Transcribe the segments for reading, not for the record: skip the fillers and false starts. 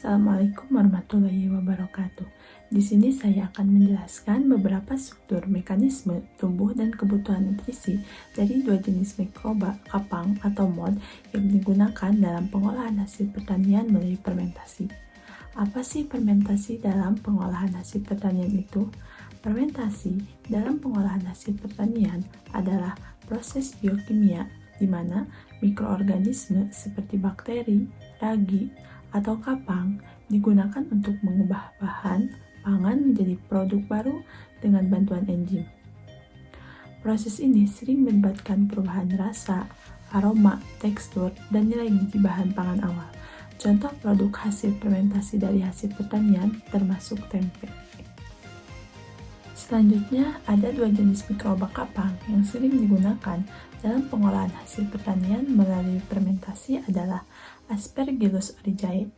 Assalamualaikum warahmatullahi wabarakatuh. Di sini saya akan menjelaskan beberapa struktur mekanisme tumbuh dan kebutuhan nutrisi dari dua jenis mikroba, kapang atau mod yang digunakan dalam pengolahan hasil pertanian melalui fermentasi. Apa sih fermentasi dalam pengolahan hasil pertanian itu? Fermentasi dalam pengolahan hasil pertanian adalah proses biokimia di mana mikroorganisme seperti bakteri, ragi, atau kapang digunakan untuk mengubah bahan pangan menjadi produk baru dengan bantuan enzim. Proses ini sering melibatkan perubahan rasa, aroma, tekstur, dan nilai gizi bahan pangan awal. Contoh produk hasil fermentasi dari hasil pertanian termasuk tempe. Selanjutnya, ada dua jenis mikroba kapang yang sering digunakan dalam pengolahan hasil pertanian melalui fermentasi adalah Aspergillus oryzae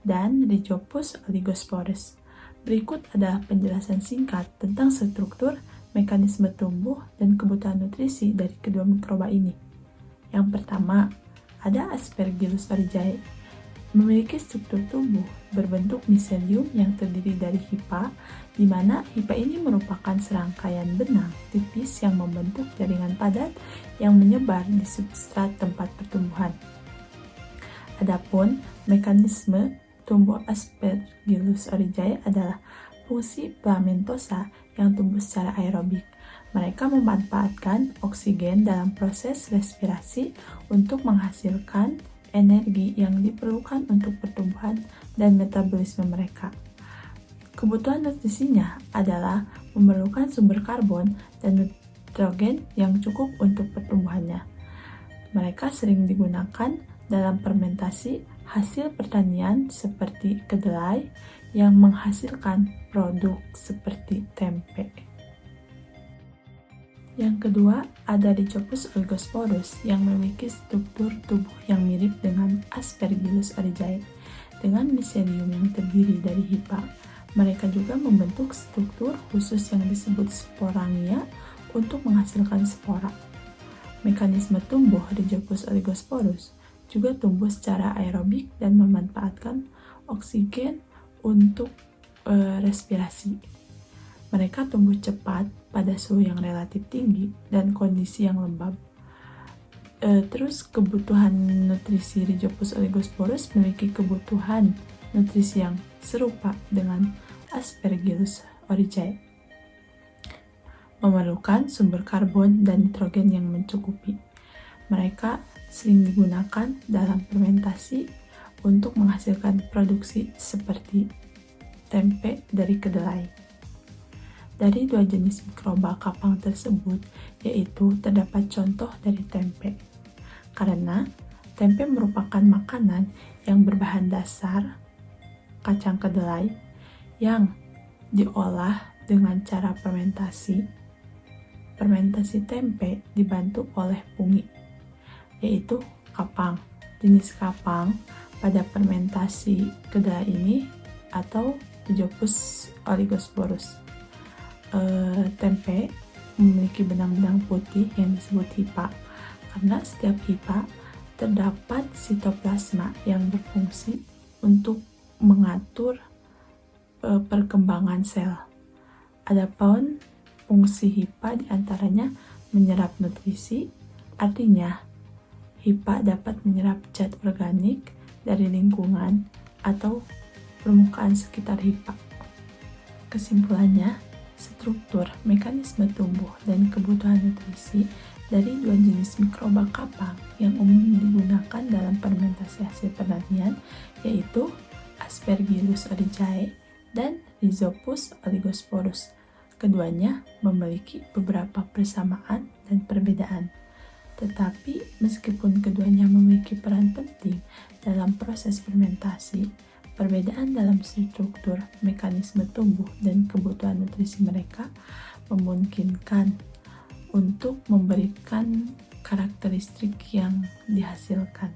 dan Rhizopus oligosporus. Berikut adalah penjelasan singkat tentang struktur, mekanisme tumbuh, dan kebutuhan nutrisi dari kedua mikroba ini. Yang pertama, ada Aspergillus oryzae. Memiliki struktur tubuh berbentuk miselium yang terdiri dari hifa, di mana hifa ini merupakan serangkaian benang tipis yang membentuk jaringan padat yang menyebar di substrat tempat pertumbuhan. Adapun mekanisme tumbuh Aspergillus oryzae adalah fungsi filamentosa yang tumbuh secara aerobik. Mereka memanfaatkan oksigen dalam proses respirasi untuk menghasilkan energi yang diperlukan untuk pertumbuhan dan metabolisme mereka. Kebutuhan nutrisinya adalah memerlukan sumber karbon dan nitrogen yang cukup untuk pertumbuhannya. Mereka sering digunakan dalam fermentasi hasil pertanian seperti kedelai yang menghasilkan produk seperti tempe. Yang kedua, ada Rhizopus oligosporus yang memiliki struktur tubuh yang mirip dengan Aspergillus oryzae dengan miselium yang terdiri dari hifa. Mereka juga membentuk struktur khusus yang disebut sporangia untuk menghasilkan spora. Mekanisme tumbuh Rhizopus oligosporus juga tumbuh secara aerobik dan memanfaatkan oksigen untuk respirasi. Mereka tumbuh cepat pada suhu yang relatif tinggi dan kondisi yang lembab. Terus kebutuhan nutrisi Rhizopus oligosporus memiliki kebutuhan nutrisi yang serupa dengan Aspergillus oryzae. Memerlukan sumber karbon dan nitrogen yang mencukupi. Mereka sering digunakan dalam fermentasi untuk menghasilkan produksi seperti tempe dari kedelai. Dari dua jenis mikroba kapang tersebut, yaitu terdapat contoh dari tempe. Karena tempe merupakan makanan yang berbahan dasar kacang kedelai yang diolah dengan cara fermentasi. Fermentasi tempe dibantu oleh fungi, yaitu kapang. Jenis kapang pada fermentasi kedelai ini atau Rhizopus oligosporus. Tempe memiliki benang-benang putih yang disebut hifa. Karena setiap hifa terdapat sitoplasma yang berfungsi untuk mengatur perkembangan sel. Adapun fungsi hifa diantaranya menyerap nutrisi, artinya hifa dapat menyerap zat organik dari lingkungan atau permukaan sekitar hifa. Kesimpulannya, struktur, mekanisme tumbuh, dan kebutuhan nutrisi dari dua jenis mikroba kapang yang umum digunakan dalam fermentasi hasil pertanian yaitu Aspergillus oryzae dan Rhizopus oligosporus. Keduanya memiliki beberapa persamaan dan perbedaan. Tetapi meskipun keduanya memiliki peran penting dalam proses fermentasi, perbedaan dalam struktur, mekanisme tumbuh, dan kebutuhan nutrisi mereka memungkinkan untuk memberikan karakteristik yang dihasilkan.